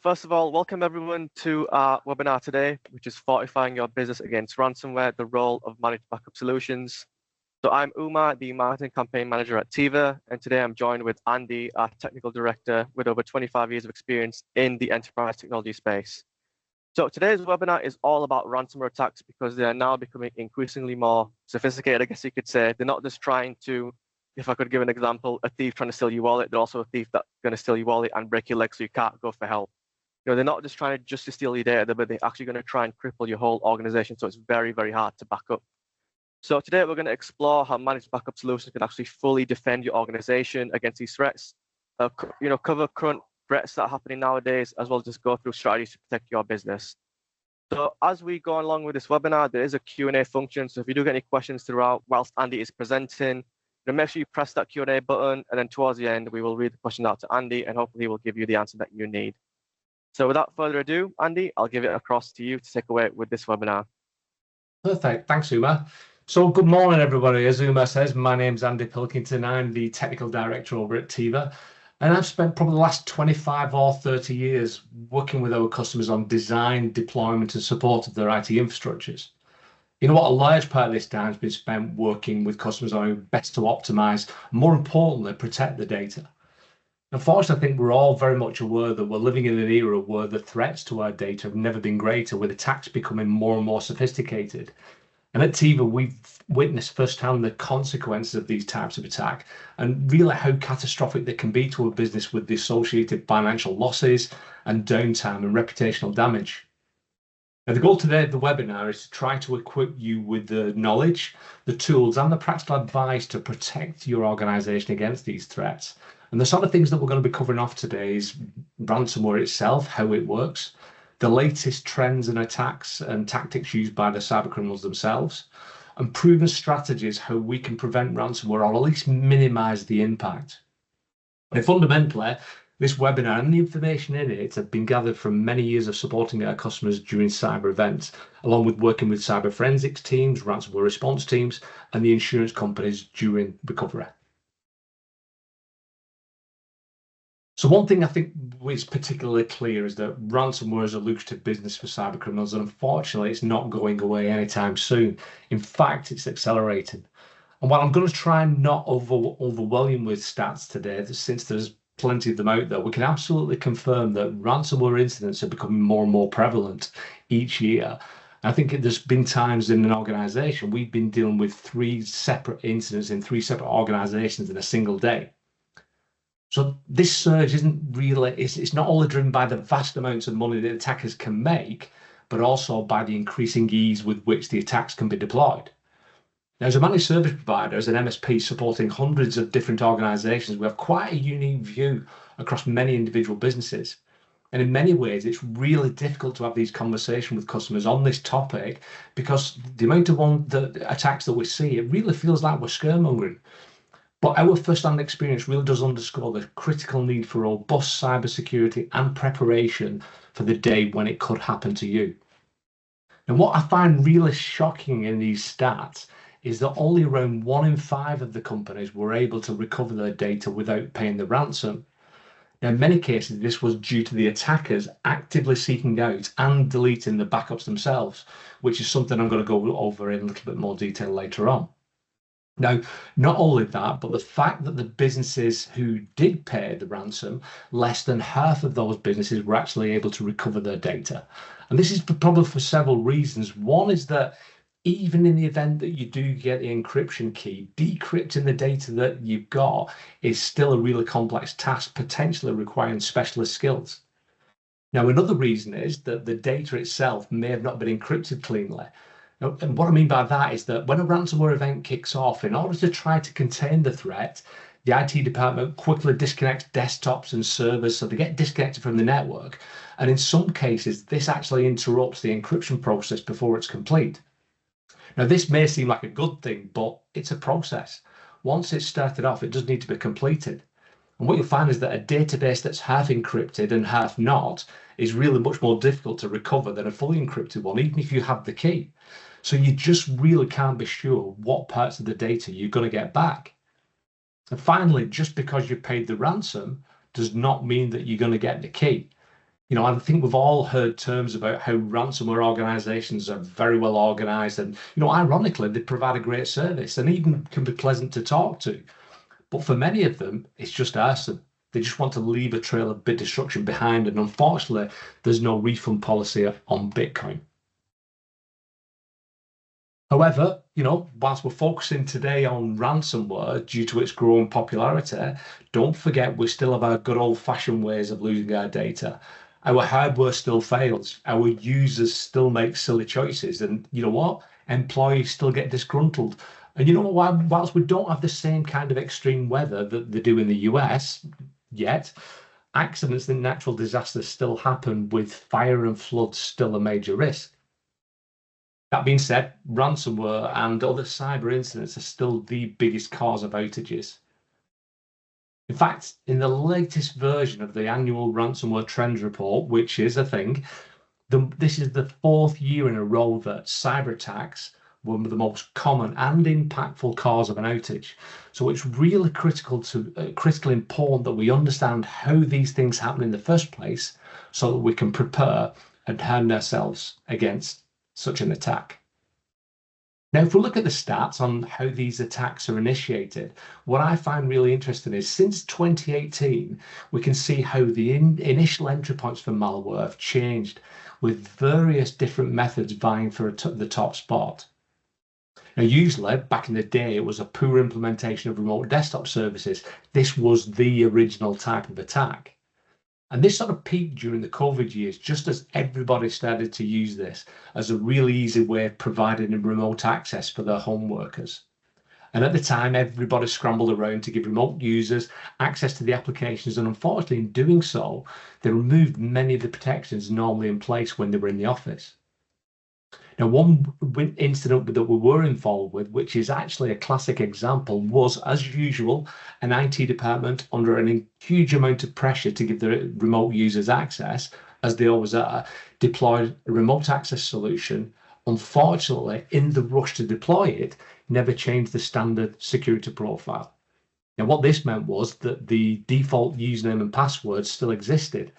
first of all, welcome everyone to our webinar today, which is Fortifying Your Business Against Ransomware, the Role of Managed Backup Solutions. So I'm Umar, the Marketing Campaign Manager at Tiva, and today I'm joined with Andy, our Technical Director with over 25 years of experience in the enterprise technology space. So today's webinar is all about ransomware attacks because they are now becoming increasingly more sophisticated, I guess you could say. They're not just trying to, if I could give an example, a thief trying to steal your wallet, they're also a thief that's going to steal your wallet and break your leg so you can't go for help. They're not just trying to steal your data, but they're actually going to try and cripple your whole organization. So it's very, very hard to back up. So today we're going to explore how managed backup solutions can actually fully defend your organization against these threats. Cover current threats that are happening nowadays, as well as just go through strategies to protect your business. So as we go along with this webinar, there is a Q&A function. So if you do get any questions throughout whilst Andy is presenting, make sure you press that Q&A button, and then towards the end, we will read the question out to Andy, and hopefully he will give you the answer that you need. So without further ado, Andy, I'll give it across to you to take away with this webinar. Perfect. Thanks, Umar. So good morning, everybody. As Umar says, my name's Andy Pilkington. I'm the Technical Director over at Tiva. And I've spent probably the last 25 or 30 years working with our customers on design, deployment and support of their IT infrastructures. You know what? A large part of this time has been spent working with customers on how best to optimize, more importantly, protect the data. Unfortunately, I think we're all very much aware that we're living in an era where the threats to our data have never been greater, with attacks becoming more and more sophisticated. And at Tiva, we've witnessed firsthand the consequences of these types of attack and really how catastrophic they can be to a business with the associated financial losses and downtime and reputational damage. Now, the goal today of the webinar is to try to equip you with the knowledge, the tools and the practical advice to protect your organization against these threats. And the sort of things that we're going to be covering off today is ransomware itself, how it works, the latest trends and attacks and tactics used by the cybercriminals themselves, and proven strategies how we can prevent ransomware or at least minimize the impact. And fundamentally, this webinar and the information in it have been gathered from many years of supporting our customers during cyber events, along with working with cyber forensics teams, ransomware response teams, and the insurance companies during recovery. So one thing I think is particularly clear is that ransomware is a lucrative business for cybercriminals, and unfortunately it's not going away anytime soon. In fact, it's accelerating. And while I'm going to try and not overwhelm you with stats today, since there's plenty of them out there, we can absolutely confirm that ransomware incidents are becoming more and more prevalent each year. I think there's been times in an organization we've been dealing with 3 separate incidents in 3 separate organizations in a single day. So this surge isn't really, it's not only driven by the vast amounts of money that attackers can make, but also by the increasing ease with which the attacks can be deployed. Now, as a managed service provider, as an MSP supporting hundreds of different organizations, we have quite a unique view across many individual businesses. And in many ways, it's really difficult to have these conversations with customers on this topic because the amount of the attacks that we see, it really feels like we're scaremongering. But our first-hand experience really does underscore the critical need for robust cybersecurity and preparation for the day when it could happen to you. And what I find really shocking in these stats is that only around 1 in 5 of the companies were able to recover their data without paying the ransom. Now, in many cases, this was due to the attackers actively seeking out and deleting the backups themselves, which is something I'm going to go over in a little bit more detail later on. Now, not only that, but the fact that the businesses who did pay the ransom, less than half of those businesses were actually able to recover their data. And this is probably for several reasons. One is that even in the event that you do get the encryption key, decrypting the data that you've got is still a really complex task, potentially requiring specialist skills. Now, another reason is that the data itself may have not been encrypted cleanly. And what I mean by that is that when a ransomware event kicks off, in order to try to contain the threat, the IT department quickly disconnects desktops and servers, so they get disconnected from the network. And in some cases, this actually interrupts the encryption process before it's complete. Now, this may seem like a good thing, but it's a process. Once it's started off, it does need to be completed. And what you'll find is that a database that's half encrypted and half not is really much more difficult to recover than a fully encrypted one, even if you have the key. So you just really can't be sure what parts of the data you're going to get back. And finally, just because you paid the ransom does not mean that you're going to get the key. I think we've all heard terms about how ransomware organizations are very well organized and, ironically, they provide a great service and even can be pleasant to talk to. But for many of them, it's just arson. They just want to leave a trail of big destruction behind. And unfortunately, there's no refund policy on Bitcoin. However, whilst we're focusing today on ransomware due to its growing popularity, don't forget we still have our good old-fashioned ways of losing our data. Our hardware still fails. Our users still make silly choices. And you know what? Employees still get disgruntled. And you know what? Whilst we don't have the same kind of extreme weather that they do in the US yet, accidents and natural disasters still happen, with fire and floods still a major risk. That being said, ransomware and other cyber incidents are still the biggest cause of outages. In fact, in the latest version of the annual ransomware trends report, which is a thing, this is the fourth year in a row that cyber attacks were the most common and impactful cause of an outage. So it's really critically important that we understand how these things happen in the first place so that we can prepare and harden ourselves against such an attack. Now, if we look at the stats on how these attacks are initiated, what I find really interesting is since 2018, we can see how the initial entry points for malware have changed, with various different methods vying for the top spot. Now, usually, back in the day, it was a poor implementation of remote desktop services. This was the original type of attack. And this sort of peaked during the COVID years, just as everybody started to use this as a really easy way of providing remote access for their home workers. And at the time, everybody scrambled around to give remote users access to the applications. And unfortunately, in doing so, they removed many of the protections normally in place when they were in the office. Now, one incident that we were involved with, which is actually a classic example, was, as usual, an IT department under a huge amount of pressure to give the remote users access, as they always are, deployed a remote access solution. Unfortunately, in the rush to deploy it, never changed the standard security profile. Now, what this meant was that the default username and password still existed.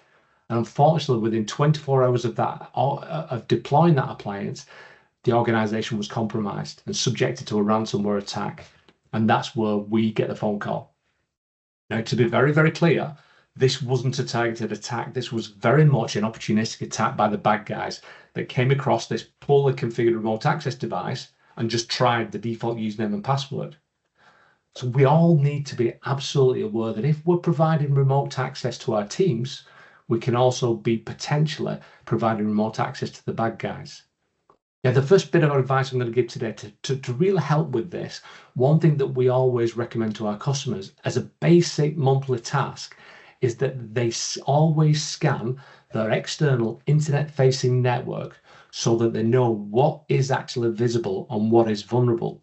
And unfortunately, within 24 hours of deploying that appliance, the organization was compromised and subjected to a ransomware attack. And that's where we get the phone call. Now, to be very, very clear, this wasn't a targeted attack. This was very much an opportunistic attack by the bad guys that came across this poorly configured remote access device and just tried the default username and password. So we all need to be absolutely aware that if we're providing remote access to our teams, we can also be potentially providing remote access to the bad guys. Now, the first bit of advice I'm going to give today to really help with this, one thing that we always recommend to our customers as a basic monthly task is that they always scan their external internet-facing network so that they know what is actually visible and what is vulnerable.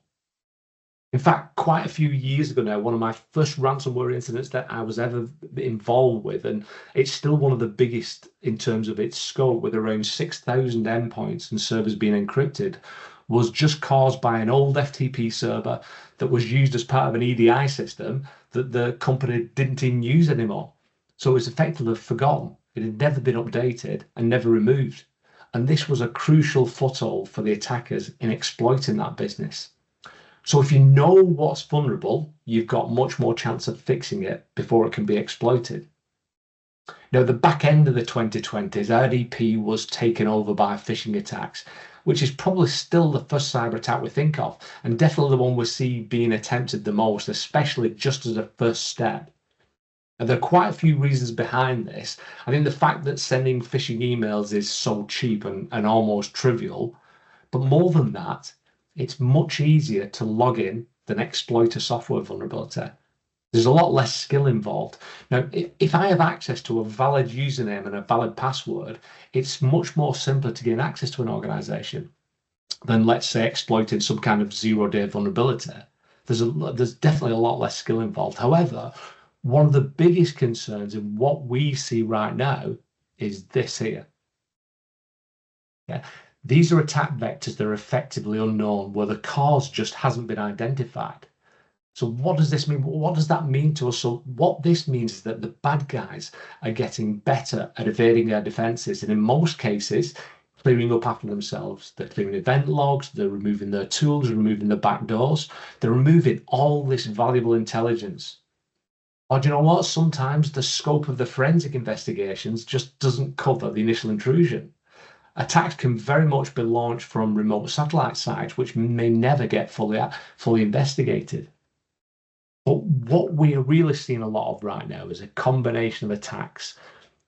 In fact, quite a few years ago now, one of my first ransomware incidents that I was ever involved with, and it's still one of the biggest in terms of its scope, with around 6,000 endpoints and servers being encrypted, was just caused by an old FTP server that was used as part of an EDI system that the company didn't even use anymore. So it was effectively forgotten. It had never been updated and never removed. And this was a crucial foothold for the attackers in exploiting that business. So if you know what's vulnerable, you've got much more chance of fixing it before it can be exploited. Now, the back end of the 2020s, RDP was taken over by phishing attacks, which is probably still the first cyber attack we think of, and definitely the one we see being attempted the most, especially just as a first step. And there are quite a few reasons behind this. I think the fact that sending phishing emails is so cheap and almost trivial, but more than that, it's much easier to log in than exploit a software vulnerability. There's a lot less skill involved. Now, if I have access to a valid username and a valid password, it's much more simpler to gain access to an organization than, let's say, exploiting some kind of zero-day vulnerability. There's definitely a lot less skill involved. However, one of the biggest concerns in what we see right now is this here. Yeah. These are attack vectors that are effectively unknown, where the cause just hasn't been identified. So what does this mean? What does that mean to us? So what this means is that the bad guys are getting better at evading their defenses, and in most cases, clearing up after themselves. They're clearing event logs, they're removing their tools, removing the back doors, they're removing all this valuable intelligence. Or do you know what? Sometimes the scope of the forensic investigations just doesn't cover the initial intrusion. Attacks can very much be launched from remote satellite sites, which may never get fully investigated. But what we're really seeing a lot of right now is a combination of attacks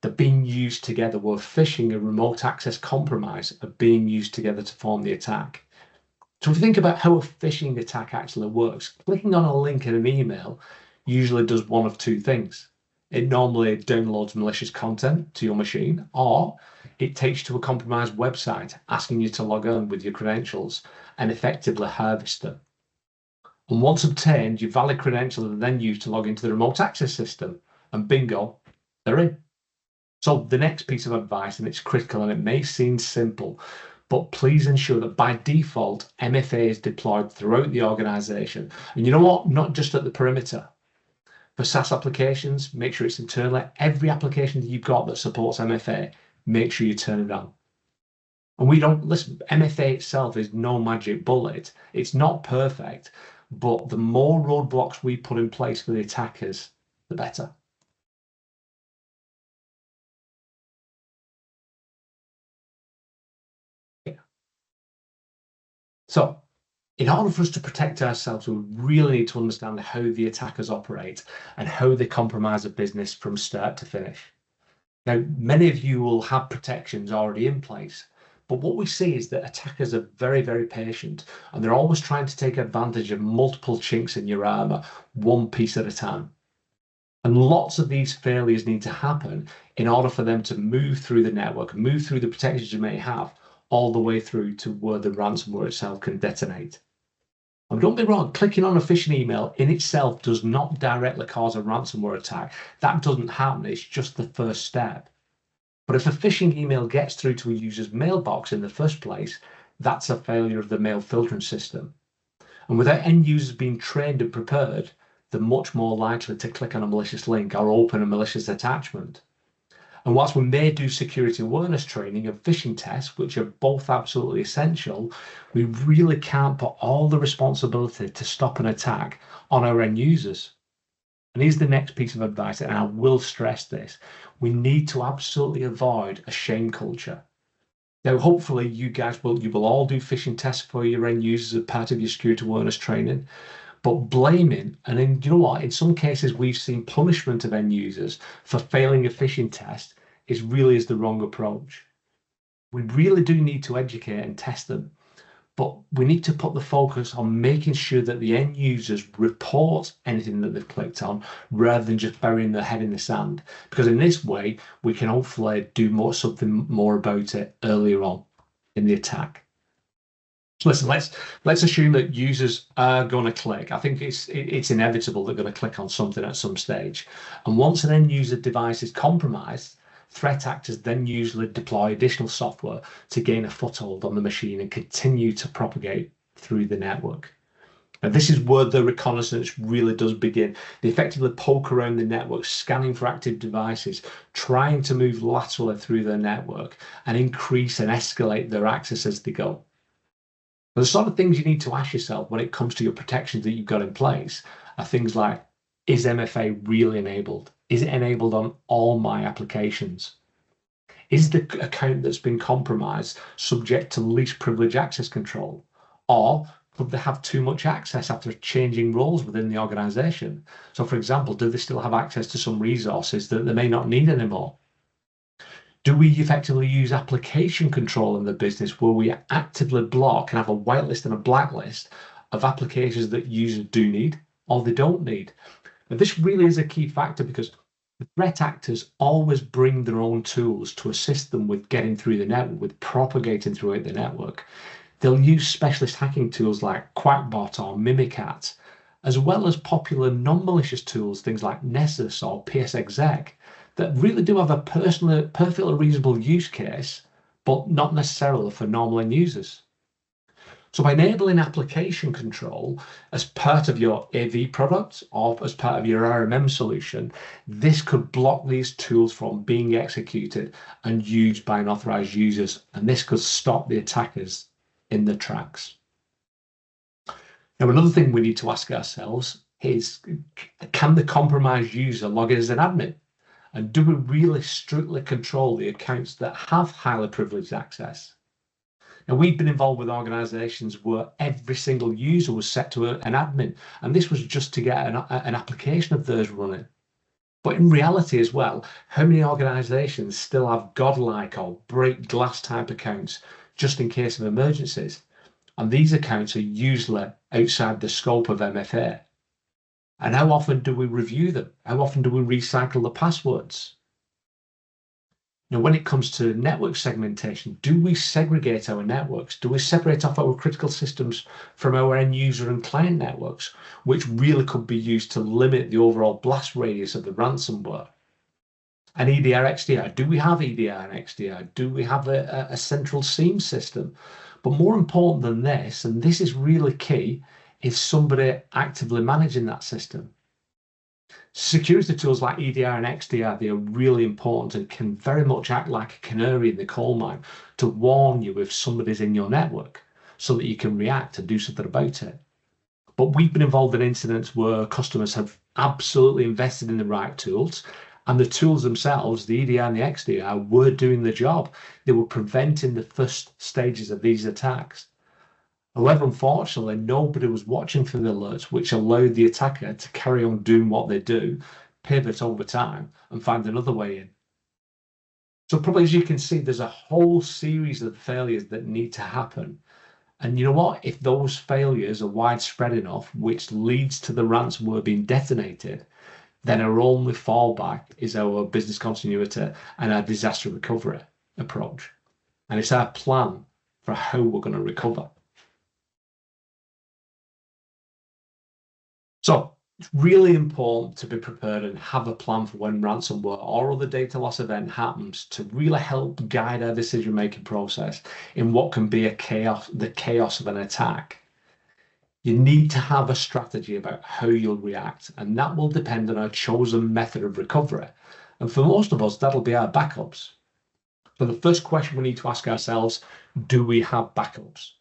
that are being used together, where phishing and remote access compromise are being used together to form the attack. So if you think about how a phishing attack actually works, clicking on a link in an email usually does one of two things. It normally downloads malicious content to your machine, or it takes you to a compromised website asking you to log on with your credentials and effectively harvest them. And once obtained, your valid credentials are then used to log into the remote access system, and bingo, they're in. So the next piece of advice, and it's critical and it may seem simple, but please ensure that by default, MFA is deployed throughout the organization. And you know what? Not just at the perimeter. For SaaS applications, make sure it's internally. Every application that you've got that supports MFA, make sure you turn it on. And we don't listen, MFA itself is no magic bullet. It's not perfect, but the more roadblocks we put in place for the attackers, the better. So in order for us to protect ourselves, we really need to understand how the attackers operate and how they compromise a business from start to finish. Now, many of you will have protections already in place, but what we see is that attackers are very, very patient, and they're always trying to take advantage of multiple chinks in your armor, one piece at a time. And lots of these failures need to happen in order for them to move through the network, move through the protections you may have, all the way through to where the ransomware itself can detonate. And don't be wrong, clicking on a phishing email in itself does not directly cause a ransomware attack. That doesn't happen, it's just the first step. But if a phishing email gets through to a user's mailbox in the first place, that's a failure of the mail filtering system. And without end users being trained and prepared, they're much more likely to click on a malicious link or open a malicious attachment. And whilst we may do security awareness training and phishing tests, which are both absolutely essential, we really can't put all the responsibility to stop an attack on our end users. And here's the next piece of advice, and I will stress this. We need to absolutely avoid a shame culture. Now, hopefully you will all do phishing tests for your end users as part of your security awareness training. But blaming, and then you know what, in some cases we've seen punishment of end users for failing a phishing test is the wrong approach. We really do need to educate and test them, but we need to put the focus on making sure that the end users report anything that they've clicked on rather than just burying their head in the sand, because in this way we can hopefully do something more about it earlier on in the attack. So listen, let's assume that users are going to click. I think it's inevitable they're going to click on something at some stage, and once an end user device is compromised, threat actors then usually deploy additional software to gain a foothold on the machine and continue to propagate through the network. Now, this is where the reconnaissance really does begin. They effectively poke around the network, scanning for active devices, trying to move laterally through their network and increase and escalate their access as they go. Now, the sort of things you need to ask yourself when it comes to your protections that you've got in place are things like, is MFA really enabled? Is it enabled on all my applications? Is the account that's been compromised subject to least privilege access control? Or could they have too much access after changing roles within the organization? So for example, do they still have access to some resources that they may not need anymore? Do we effectively use application control in the business where we actively block and have a whitelist and a blacklist of applications that users do need or they don't need? Now, this really is a key factor because the threat actors always bring their own tools to assist them with getting through the network, with propagating throughout the network. They'll use specialist hacking tools like Quackbot or Mimikatz, as well as popular non-malicious tools, things like Nessus or PSExec, that really do have a perfectly reasonable use case, but not necessarily for normal end users. So by enabling application control as part of your AV product or as part of your RMM solution, this could block these tools from being executed and used by unauthorized users, and this could stop the attackers in their tracks. Now, another thing we need to ask ourselves is, can the compromised user log in as an admin? And do we really strictly control the accounts that have highly privileged access? Now, we've been involved with organizations where every single user was set to an admin, and this was just to get an application of theirs running. But in reality as well, how many organizations still have godlike or break glass type accounts just in case of emergencies? And these accounts are usually outside the scope of MFA. And how often do we review them? How often do we recycle the passwords? Now, when it comes to network segmentation, do we segregate our networks? Do we separate off our critical systems from our end user and client networks, which really could be used to limit the overall blast radius of the ransomware? And EDR, XDR, do we have EDR and XDR? Do we have a central SIEM system? But more important than this, and this is really key, is somebody actively managing that system. Security tools like EDR and XDR, they are really important and can very much act like a canary in the coal mine to warn you if somebody's in your network so that you can react and do something about it. But we've been involved in incidents where customers have absolutely invested in the right tools, and the tools themselves, the EDR and the XDR, were doing the job. They were preventing the first stages of these attacks. However, unfortunately, nobody was watching for the alerts, which allowed the attacker to carry on doing what they do, pivot over time, and find another way in. So probably as you can see, there's a whole series of failures that need to happen. And you know what? If those failures are widespread enough, which leads to the ransomware being detonated, then our only fallback is our business continuity and our disaster recovery approach. And it's our plan for how we're going to recover. So it's really important to be prepared and have a plan for when ransomware or other data loss event happens to really help guide our decision-making process in what can be the chaos of an attack. You need to have a strategy about how you'll react, and that will depend on our chosen method of recovery. And for most of us, that'll be our backups. So the first question we need to ask ourselves, do we have backups?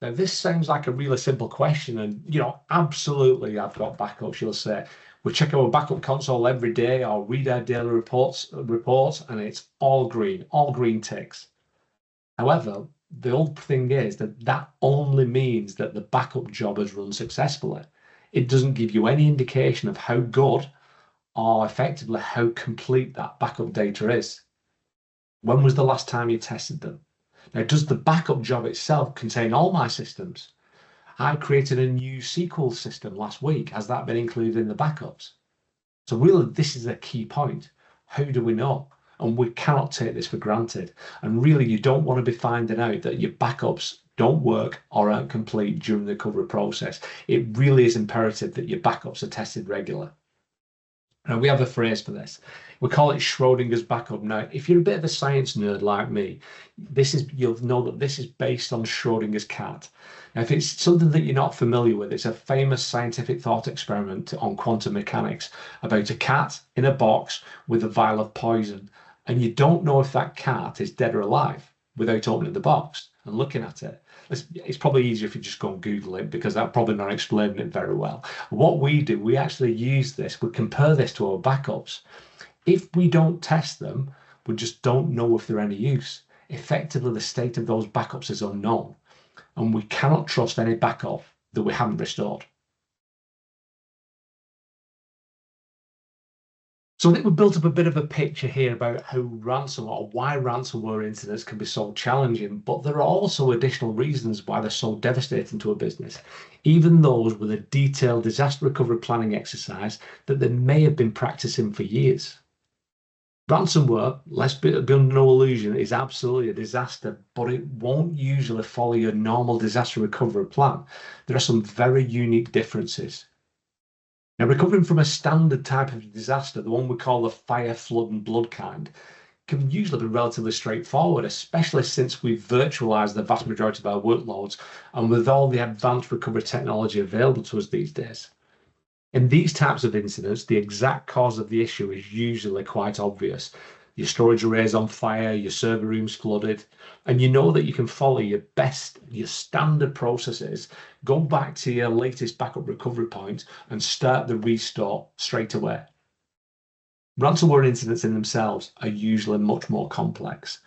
Now, this sounds like a really simple question, and absolutely, I've got backups. You'll say we check our backup console every day, or read our daily reports, and it's all green ticks. However, the old thing is that only means that the backup job has run successfully. It doesn't give you any indication of how good or effectively how complete that backup data is. When was the last time you tested them? Now, does the backup job itself contain all my systems? I created a new SQL system last week. Has that been included in the backups? So really, this is a key point. How do we know? And we cannot take this for granted. And really, you don't want to be finding out that your backups don't work or aren't complete during the recovery process. It really is imperative that your backups are tested regularly. Now, we have a phrase for this. We call it Schrodinger's backup. Now, if you're a bit of a science nerd like me, you'll know that this is based on Schrodinger's cat. Now, if it's something that you're not familiar with, it's a famous scientific thought experiment on quantum mechanics about a cat in a box with a vial of poison. And you don't know if that cat is dead or alive without opening the box and looking at it. It's probably easier if you just go and Google it, because I'm probably not explaining it very well. What we do, we actually use this, we compare this to our backups. If we don't test them, we just don't know if they're any use. Effectively, the state of those backups is unknown, and we cannot trust any backup that we haven't restored. So I think we've built up a bit of a picture here about how ransomware, or why ransomware incidents can be so challenging, but there are also additional reasons why they're so devastating to a business, even those with a detailed disaster recovery planning exercise that they may have been practicing for years. Ransomware, let's be under no illusion, is absolutely a disaster, but it won't usually follow your normal disaster recovery plan. There are some very unique differences. Now, recovering from a standard type of disaster, the one we call the fire, flood, and blood kind, can usually be relatively straightforward, especially since we've virtualized the vast majority of our workloads and with all the advanced recovery technology available to us these days. In these types of incidents, the exact cause of the issue is usually quite obvious. Your storage array is on fire, your server room's flooded, and you know that you can follow your standard processes, go back to your latest backup recovery point and start the restore straight away. Ransomware incidents in themselves are usually much more complex.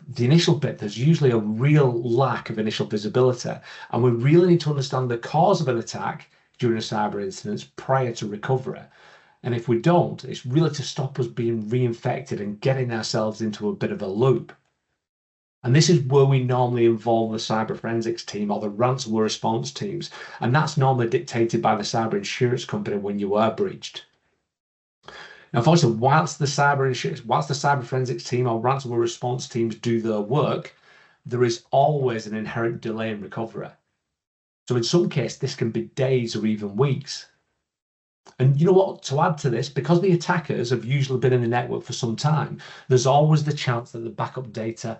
The initial bit, there's usually a real lack of initial visibility, and we really need to understand the cause of an attack during a cyber incident prior to recovery. And if we don't, it's really to stop us being reinfected and getting ourselves into a bit of a loop. And this is where we normally involve the cyber forensics team or the ransomware response teams. And that's normally dictated by the cyber insurance company when you are breached. Now, unfortunately, whilst the cyber forensics team or ransomware response teams do their work, there is always an inherent delay in recovery. So in some cases, this can be days or even weeks. And you know what, to add to this, because the attackers have usually been in the network for some time, there's always the chance that the backup data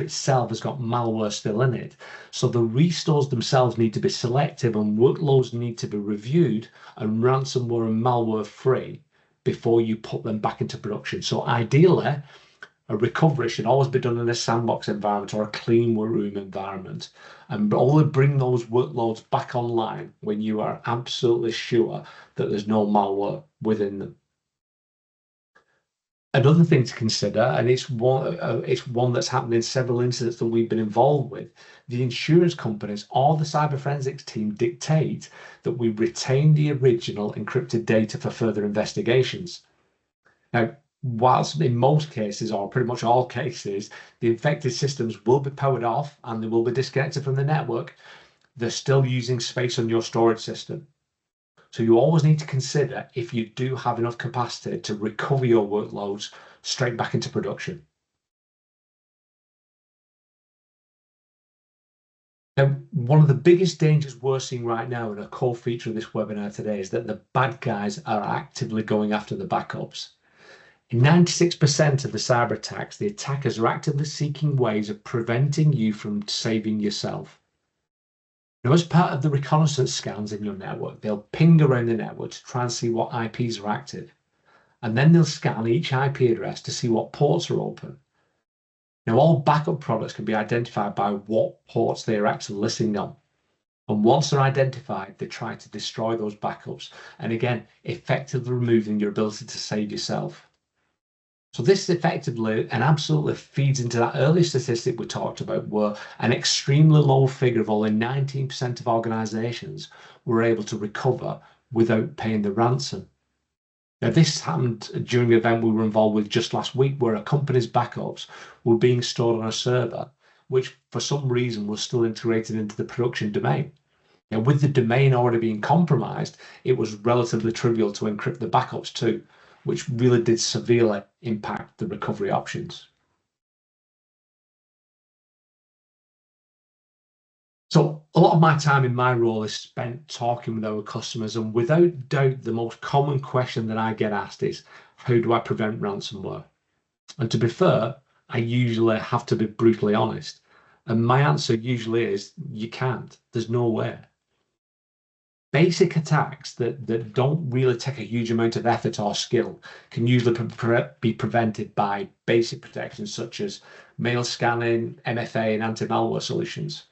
itself has got malware still in it. So the restores themselves need to be selective and workloads need to be reviewed and ransomware and malware free before you put them back into production. So ideally, a recovery should always be done in a sandbox environment or a clean room environment, and only bring those workloads back online when you are absolutely sure that there's no malware within them. Another thing to consider, and it's one that's happened in several incidents that we've been involved with, the insurance companies or the cyber forensics team dictate that we retain the original encrypted data for further investigations. Now, whilst in most cases, or pretty much all cases, the infected systems will be powered off and they will be disconnected from the network, they're still using space on your storage system. So you always need to consider if you do have enough capacity to recover your workloads straight back into production. Now, one of the biggest dangers we're seeing right now, and a core feature of this webinar today, is that the bad guys are actively going after the backups. In 96% of the cyber attacks, the attackers are actively seeking ways of preventing you from saving yourself. Now, as part of the reconnaissance scans in your network, they'll ping around the network to try and see what IPs are active. And then they'll scan each IP address to see what ports are open. Now, all backup products can be identified by what ports they are actually listening on. And once they're identified, they try to destroy those backups. And again, effectively removing your ability to save yourself. So this effectively and absolutely feeds into that early statistic we talked about, where an extremely low figure of only 19% of organizations were able to recover without paying the ransom. Now, this happened during the event we were involved with just last week, where a company's backups were being stored on a server, which for some reason was still integrated into the production domain. Now, with the domain already being compromised, it was relatively trivial to encrypt the backups too, which really did severely impact the recovery options. So a lot of my time in my role is spent talking with our customers, and without doubt, the most common question that I get asked is, how do I prevent ransomware? And to be fair, I usually have to be brutally honest. And my answer usually is, you can't. There's no way. Basic attacks that don't really take a huge amount of effort or skill can usually be prevented by basic protections such as mail scanning, MFA, and anti-malware solutions.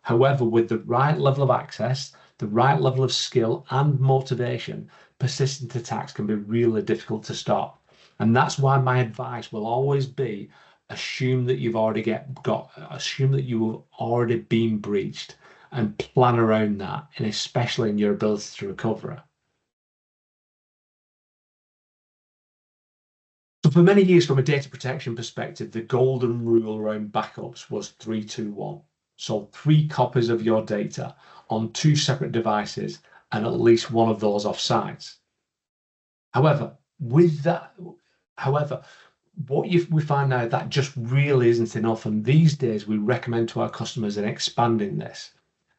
However, with the right level of access, the right level of skill and motivation, persistent attacks can be really difficult to stop. And that's why my advice will always be, assume that you've already assume that you have already been breached, and plan around that, and especially in your ability to recover. So for many years, from a data protection perspective, the golden rule around backups was 3-2-1. So 3 copies of your data on 2 separate devices, and at least one of those off-site. However, we find now that just really isn't enough, and these days we recommend to our customers in expanding this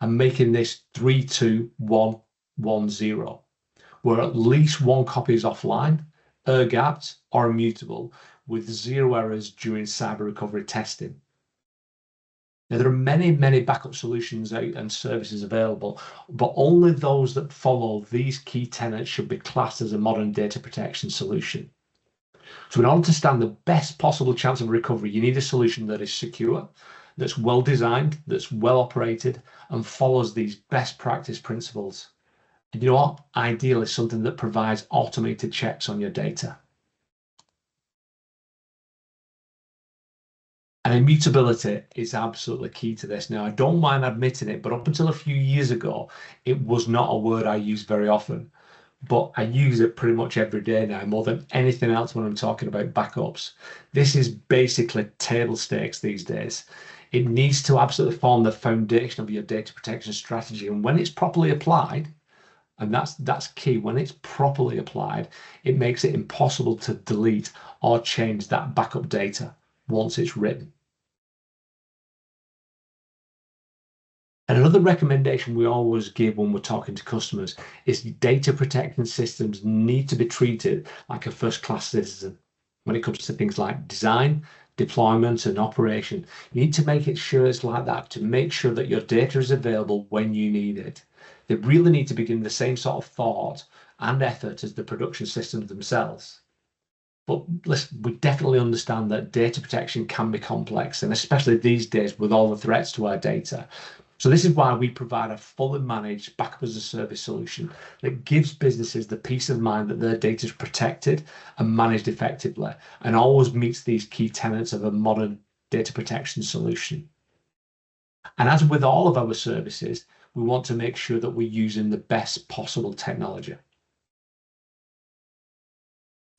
and making this 3-2-1-1-0, where at least one copy is offline air-gapped, or immutable, with 0 errors during cyber recovery testing. Now, there are many backup solutions out and services available, but only those that follow these key tenets should be classed as a modern data protection solution. So in order to stand the best possible chance of recovery, you need a solution that is secure, that's well designed, that's well operated, and follows these best practice principles. And you know what? Ideally, something that provides automated checks on your data. And immutability is absolutely key to this. Now, I don't mind admitting it, but up until a few years ago, it was not a word I used very often. But I use it pretty much every day now, more than anything else when I'm talking about backups. This is basically table stakes these days. It needs to absolutely form the foundation of your data protection strategy. And when it's properly applied, and that's key, when it's properly applied, it makes it impossible to delete or change that backup data once it's written. And another recommendation we always give when we're talking to customers is data protection systems need to be treated like a first-class citizen when it comes to things like design, deployment, and operation. You need to make it sure it's like that to make sure that your data is available when you need it. They really need to be given the same sort of thought and effort as the production systems themselves. But listen, we definitely understand that data protection can be complex, and especially these days with all the threats to our data. So this is why we provide a fully managed backup as a service solution that gives businesses the peace of mind that their data is protected and managed effectively, and always meets these key tenets of a modern data protection solution. And as with all of our services, we want to make sure that we're using the best possible technology.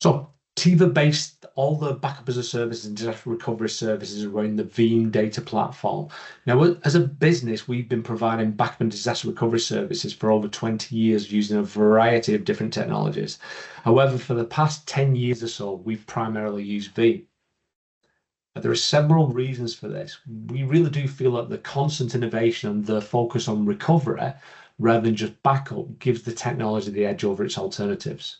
So Tiva based all the backup as a service and disaster recovery services around the Veeam data platform. Now, as a business, we've been providing backup and disaster recovery services for over 20 years using a variety of different technologies. However, for the past 10 years or so, we've primarily used Veeam. There are several reasons for this. We really do feel that the constant innovation and the focus on recovery rather than just backup gives the technology the edge over its alternatives.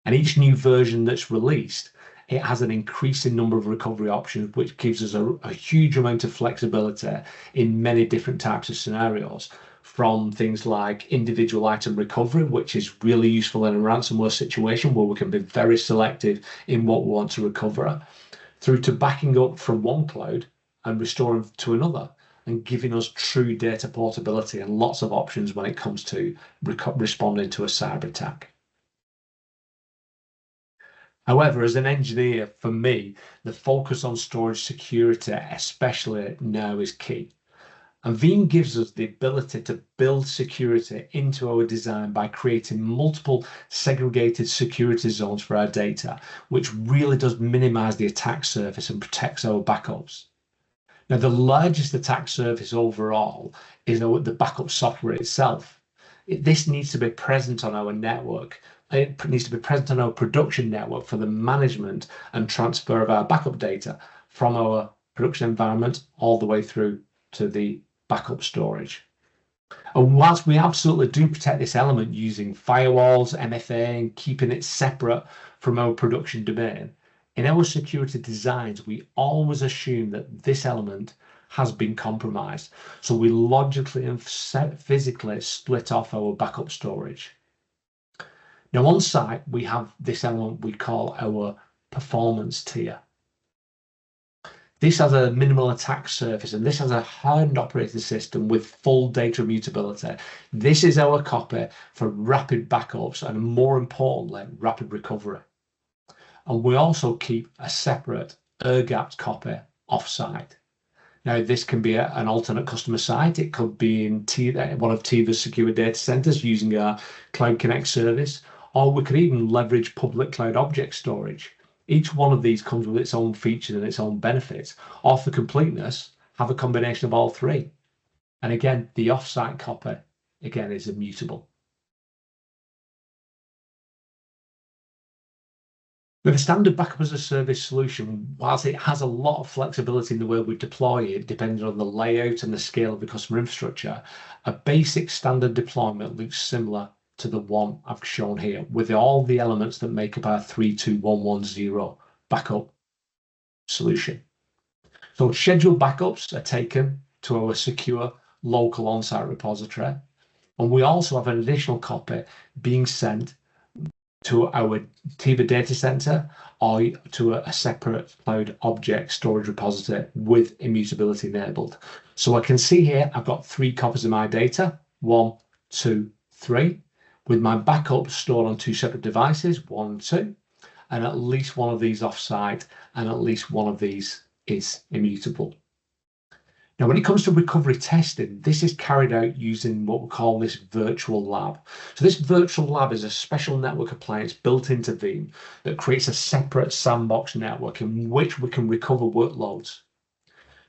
And each new version that's released, it has an increasing number of recovery options, which gives us a huge amount of flexibility in many different types of scenarios, from things like individual item recovery, which is really useful in a ransomware situation where we can be very selective in what we want to recover, through to backing up from one cloud and restoring to another, and giving us true data portability and lots of options when it comes to responding to a cyber attack. However, as an engineer, for me, the focus on storage security, especially now, is key. And Veeam gives us the ability to build security into our design by creating multiple segregated security zones for our data, which really does minimize the attack surface and protects our backups. Now, the largest attack surface overall is the backup software itself. This needs to be present on our network. It needs to be present on our production network for the management and transfer of our backup data from our production environment all the way through to the backup storage. And whilst we absolutely do protect this element using firewalls, MFA, and keeping it separate from our production domain, in our security designs, we always assume that this element has been compromised. So we logically and physically split off our backup storage. Now on site, we have this element we call our performance tier. This has a minimal attack surface, and this has a hardened operating system with full data immutability. This is our copy for rapid backups and, more importantly, rapid recovery. And we also keep a separate air-gapped copy off-site. Now, this can be an alternate customer site. It could be in one of Tiva's secure data centers using our Cloud Connect service, or we could even leverage public cloud object storage. Each one of these comes with its own features and its own benefits, or for completeness, have a combination of all three. And again, the offsite copy, again, is immutable. With a standard backup as a service solution, whilst it has a lot of flexibility in the way we deploy it, depending on the layout and the scale of the customer infrastructure, a basic standard deployment looks similar to the one I've shown here with all the elements that make up our 32110 backup solution. So scheduled backups are taken to our secure local on-site repository. And we also have an additional copy being sent to our Tiva data center or to a separate cloud object storage repository with immutability enabled. So I can see here, I've got 3 copies of my data, 1, 2, 3, with my backup stored on 2 separate devices, 1 and 2, and at least one of these offsite, and at least one of these is immutable. Now, when it comes to recovery testing, this is carried out using what we call this virtual lab. So this virtual lab is a special network appliance built into Veeam that creates a separate sandbox network in which we can recover workloads.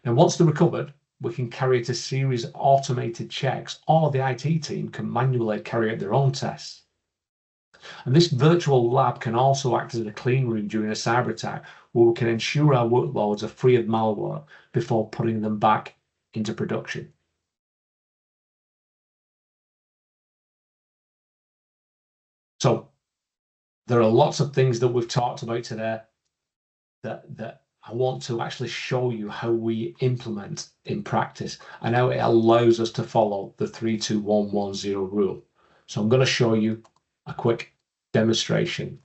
Now, once they're recovered, we can carry out a series of automated checks, or the IT team can manually carry out their own tests. And this virtual lab can also act as a clean room during a cyber attack, where we can ensure our workloads are free of malware before putting them back into production. So there are lots of things that we've talked about today that I want to actually show you how we implement in practice and how it allows us to follow the 32110 rule. So I'm going to show you a quick demonstration.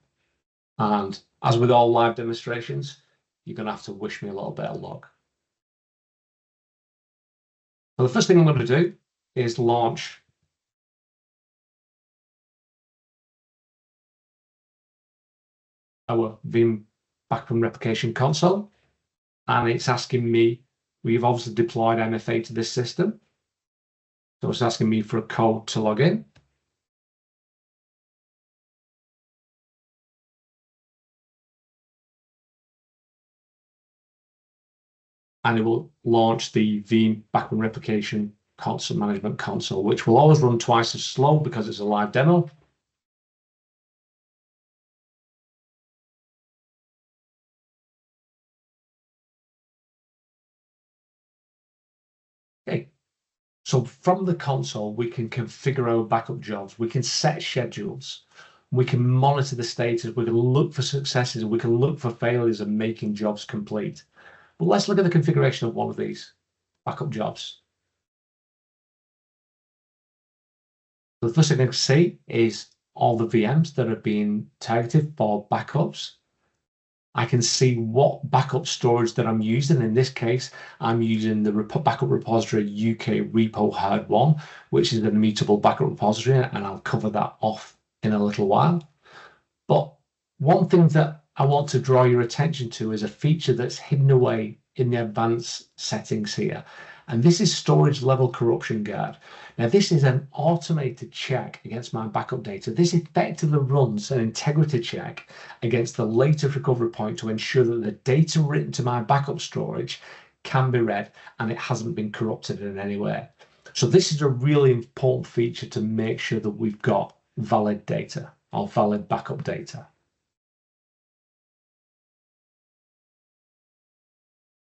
And as with all live demonstrations, you're going to have to wish me a little bit of luck. So the first thing I'm going to do is launch our Veeam backup and replication console. And it's asking me, we've obviously deployed MFA to this system. So it's asking me for a code to log in. And it will launch the Veeam backup and replication console management console, which will always run twice as slow because it's a live demo. Okay. So from the console, we can configure our backup jobs. We can set schedules. We can monitor the status. We can look for successes. We can look for failures and making jobs complete. But let's look at the configuration of one of these backup jobs. The first thing I can see is all the VMs that are being targeted for backups. I can see what backup storage that I'm using. In this case, I'm using the backup repository UK repo hard 1, which is an immutable backup repository, and I'll cover that off in a little while. But one thing that I want to draw your attention to is a feature that's hidden away in the advanced settings here. And this is storage level corruption guard. Now, this is an automated check against my backup data. This effectively runs an integrity check against the latest recovery point to ensure that the data written to my backup storage can be read and it hasn't been corrupted in any way. So this is a really important feature to make sure that we've got valid data or valid backup data.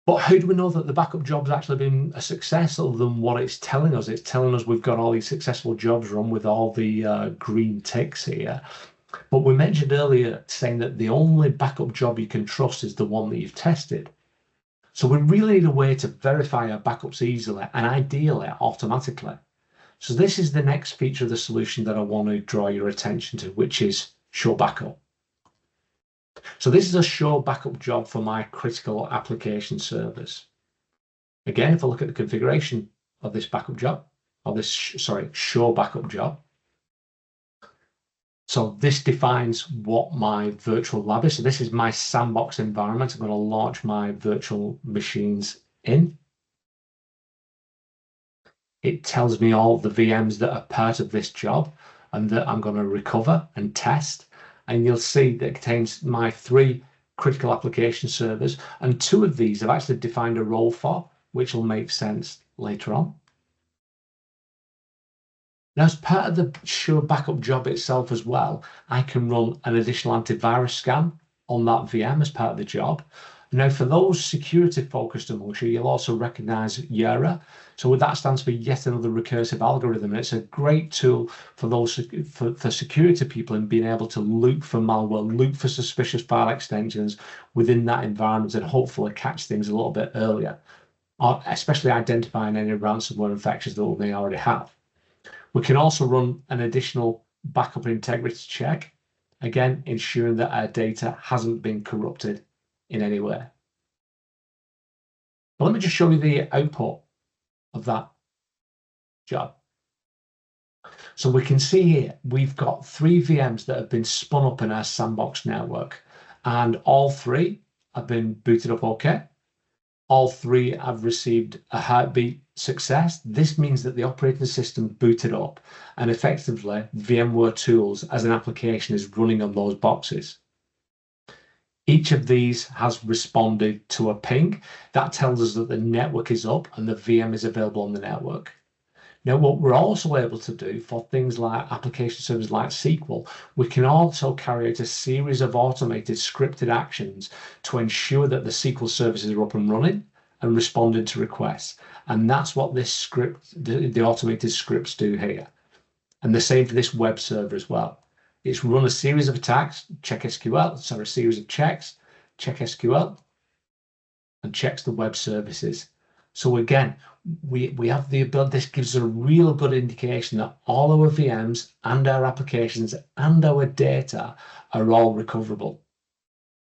But how do we know that the backup job's actually been a success other than what it's telling us? It's telling us we've got all these successful jobs run with all the green ticks here. But we mentioned earlier saying that the only backup job you can trust is the one that you've tested. So we really need a way to verify our backups easily and ideally automatically. So this is the next feature of the solution that I want to draw your attention to, which is Show Backup. So this is a show backup job for my critical application servers. Again, if I look at the configuration of this backup job, or this, show backup job. So this defines what my virtual lab is. So this is my sandbox environment. I'm going to launch my virtual machines in. It tells me all the VMs that are part of this job and that I'm going to recover and test. And you'll see that it contains my 3 critical application servers, and 2 of these I've actually defined a role for, which will make sense later on. Now, as part of the show backup job itself as well, I can run an additional antivirus scan on that VM as part of the job. Now, for those security focused amongst you, you'll also recognize YARA. So that stands for yet another recursive algorithm. And it's a great tool for those for security people in being able to look for malware, look for suspicious file extensions within that environment and hopefully catch things a little bit earlier, or especially identifying any ransomware infections that we may already have. We can also run an additional backup integrity check, again, ensuring that our data hasn't been corrupted in any way. But let me just show you the output of that job. So we can see here, we've got 3 VMs that have been spun up in our sandbox network, and all 3 have been booted up okay. All 3 have received a heartbeat success. This means that the operating system booted up and effectively VMware tools as an application is running on those boxes. Each of these has responded to a ping. That tells us that the network is up and the VM is available on the network. Now, what we're also able to do for things like application servers like SQL, we can also carry out a series of automated scripted actions to ensure that the SQL services are up and running and responding to requests. And that's what this script, the automated scripts do here. And the same for this web server as well. It's run a series of attacks, check SQL, so a series of checks, check SQL, and checks the web services. So again, we have the ability, this gives us a real good indication that all our VMs and our applications and our data are all recoverable.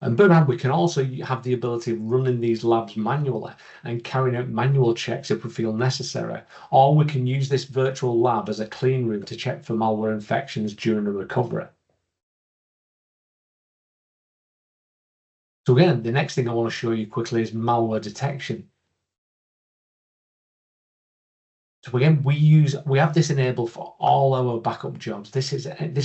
And Bernard, we can also have the ability of running these labs manually and carrying out manual checks if we feel necessary. Or we can use this virtual lab as a clean room to check for malware infections during a recovery. So again, the next thing I want to show you quickly is malware detection. So again, we have this enabled for all our backup jobs. This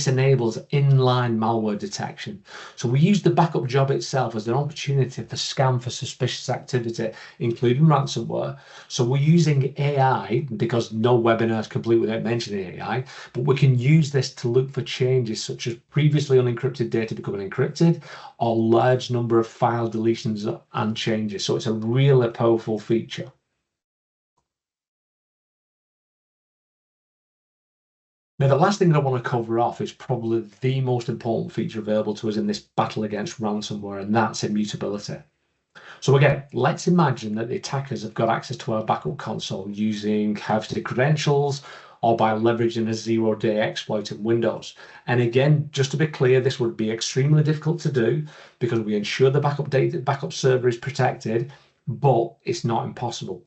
enables inline malware detection. So we use the backup job itself as an opportunity to scan for suspicious activity, including ransomware. So we're using AI because no webinar is complete without mentioning AI, but we can use this to look for changes such as previously unencrypted data becoming encrypted or large number of file deletions and changes. So it's a really powerful feature. Now, the last thing that I want to cover off is probably the most important feature available to us in this battle against ransomware, and that's immutability. So again, let's imagine that the attackers have got access to our backup console using harvested credentials or by leveraging a zero-day exploit in Windows. And again, just to be clear, this would be extremely difficult to do because we ensure the backup server is protected, but it's not impossible.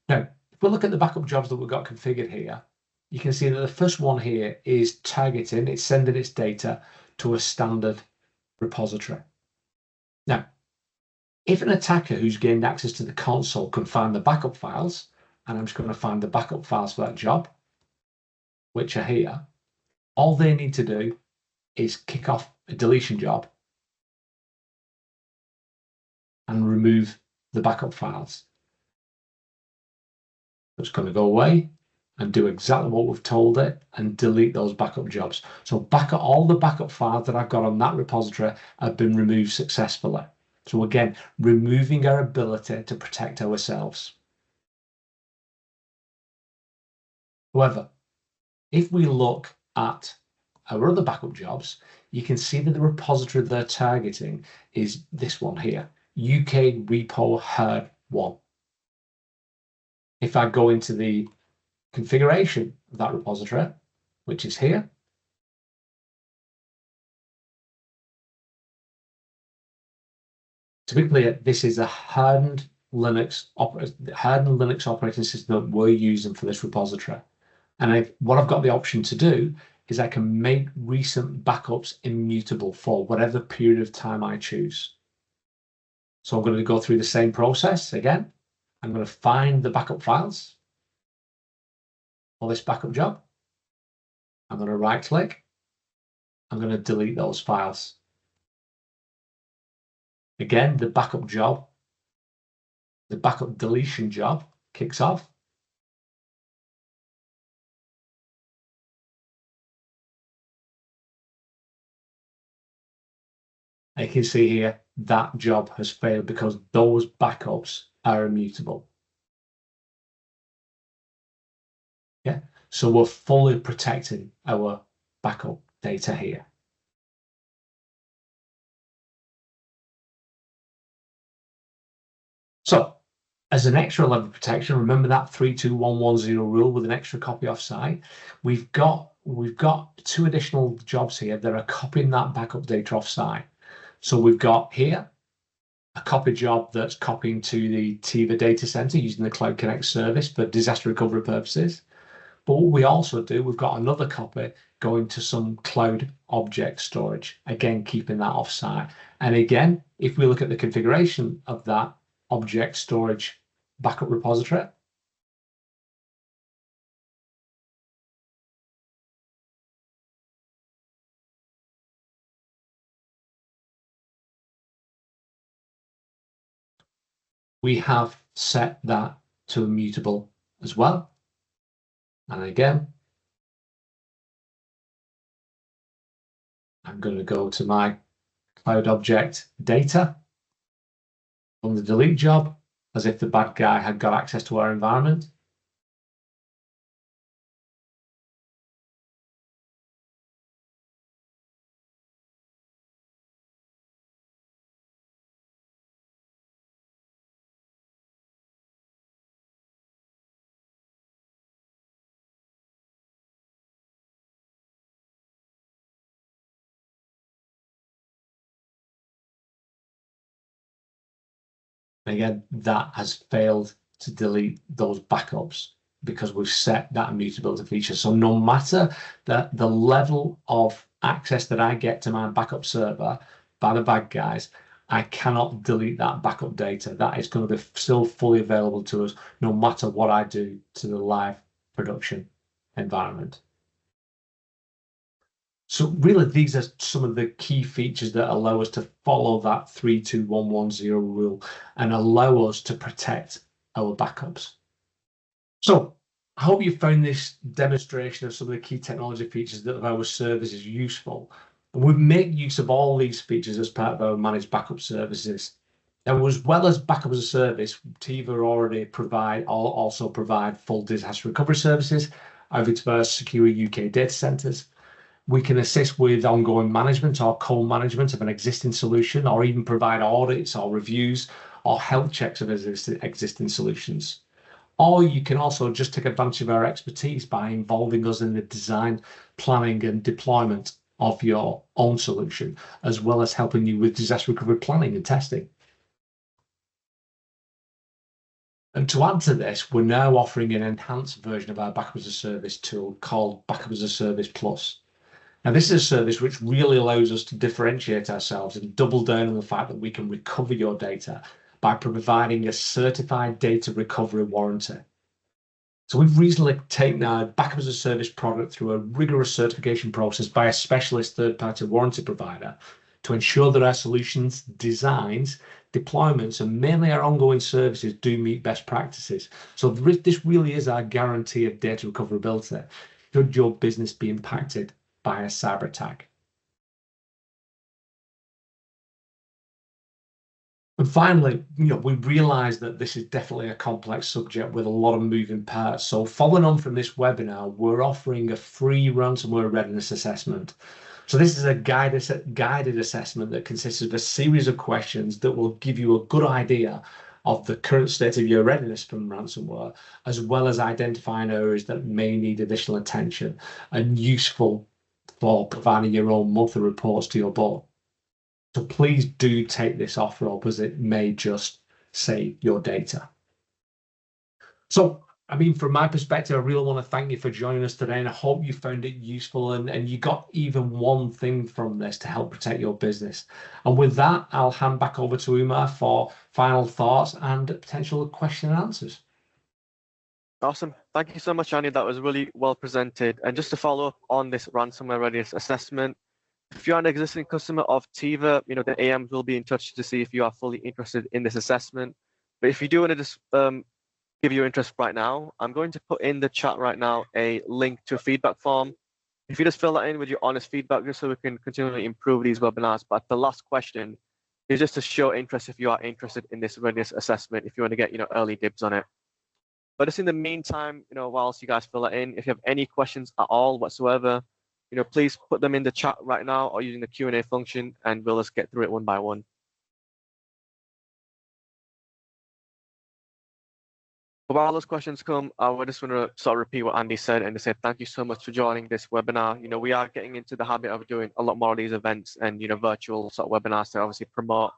Now, if we look at the backup jobs that we've got configured here, you can see that the first one here is targeting, it's sending its data to a standard repository. Now, if an attacker who's gained access to the console can find the backup files, and I'm just going to find the backup files for that job, which are here, all they need to do is kick off a deletion job and remove the backup files. It's going to go away and do exactly what we've told it and delete those backup jobs. So all the backup files that I've got on that repository have been removed successfully. So again, removing our ability to protect ourselves. However, if we look at our other backup jobs, you can see that the repository they're targeting is this one here, UK repo hard 1. If I go into the configuration of that repository, which is here, to be clear, this is a hardened Linux operating system that we're using for this repository. And what I've got the option to do is I can make recent backups immutable for whatever period of time I choose. So I'm going to go through the same process again. I'm going to find the backup files for this backup job. I'm going to right click. I'm going to delete those files. Again, the backup job, the backup deletion job kicks off. And you can see here, that job has failed because those backups are immutable. Yeah, so we're fully protecting our backup data here. So as an extra level of protection, remember that 32110 rule with an extra copy offsite. We've got 2 additional jobs here that are copying that backup data offsite. So we've got here a copy job that's copying to the Tiva data center using the Cloud Connect service for disaster recovery purposes. But what we also do, we've got another copy going to some cloud object storage, again, keeping that offsite. And again, if we look at the configuration of that object storage backup repository, we have set that to immutable as well. And again, I'm going to go to my cloud object data on the delete job, as if the bad guy had got access to our environment. And again, that has failed to delete those backups because we've set that immutability feature. So no matter the level of access that I get to my backup server by the bad guys, I cannot delete that backup data. That is going to be still fully available to us no matter what I do to the live production environment. So really, these are some of the key features that allow us to follow that 32110 rule and allow us to protect our backups. So I hope you found this demonstration of some of the key technology features that our services useful. And we make use of all these features as part of our managed backup services. Now, as well as backup as a service, Tiva already also provide full disaster recovery services over to our secure UK data centers. We can assist with ongoing management or co-management of an existing solution, or even provide audits or reviews or health checks of existing solutions. Or you can also just take advantage of our expertise by involving us in the design, planning and deployment of your own solution, as well as helping you with disaster recovery planning and testing. And to add to this, we're now offering an enhanced version of our Backup as a Service tool called Backup as a Service Plus. Now, this is a service which really allows us to differentiate ourselves and double down on the fact that we can recover your data by providing a certified data recovery warranty. So we've recently taken our Backup as a Service product through a rigorous certification process by a specialist third-party warranty provider to ensure that our solutions, designs, deployments, and mainly our ongoing services do meet best practices. So this really is our guarantee of data recoverability should your business be impacted by a cyber attack. And finally, we realize that this is definitely a complex subject with a lot of moving parts. So following on from this webinar, we're offering a free ransomware readiness assessment. So this is a guided assessment that consists of a series of questions that will give you a good idea of the current state of your readiness from ransomware, as well as identifying areas that may need additional attention and useful for providing your own monthly reports to your board. So please do take this offer up, as it may just save your data. So, I mean, from my perspective, I really want to thank you for joining us today, and I hope you found it useful and you got even one thing from this to help protect your business. And with that, I'll hand back over to Umar for final thoughts and potential question and answers. Awesome. Thank you so much, Andy. That was really well presented. And just to follow up on this ransomware readiness assessment, if you're an existing customer of Tiva, the AMs will be in touch to see if you are fully interested in this assessment. But if you do want to just give your interest right now, I'm going to put in the chat right now a link to a feedback form. If you just fill that in with your honest feedback, just so we can continually improve these webinars. But the last question, It's just to show interest if you are interested in this readiness assessment, if you want to get early dibs on it. But just in the meantime, whilst you guys fill it in, if you have any questions at all whatsoever, please put them in the chat right now or using the Q&A function, and we'll just get through it one by one. But while those questions come, I just want to sort of repeat what Andy said and to say thank you so much for joining this webinar. We are getting into the habit of doing a lot more of these events and virtual sort of webinars to obviously promote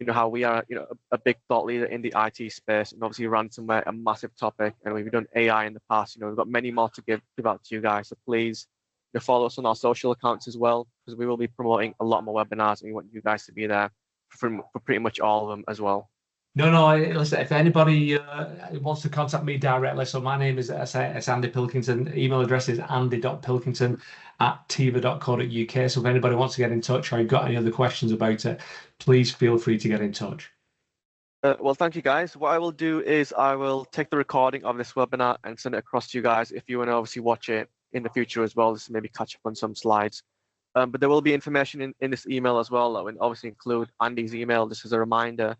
how we are a big thought leader in the IT space, and obviously ransomware a massive topic, and we've done AI in the past. We've got many more to give out to you guys, so please follow us on our social accounts as well, because we will be promoting a lot more webinars, and we want you guys to be there for pretty much all of them as well. No, listen, if anybody wants to contact me directly, so my name is Andy Pilkington. Email address is andy.pilkington@tiva.co.uk. So if anybody wants to get in touch or you've got any other questions about it, please feel free to get in touch. Well, thank you, guys. What I will do is I will take the recording of this webinar and send it across to you guys if you want to obviously watch it in the future as well, just to maybe catch up on some slides. But there will be information in this email as well, and obviously include Andy's email just as a reminder.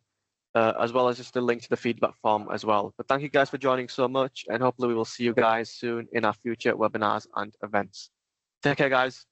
As well as just a link to the feedback form as well. But thank you guys for joining so much, and hopefully we will see you guys soon in our future webinars and events. Take care, guys.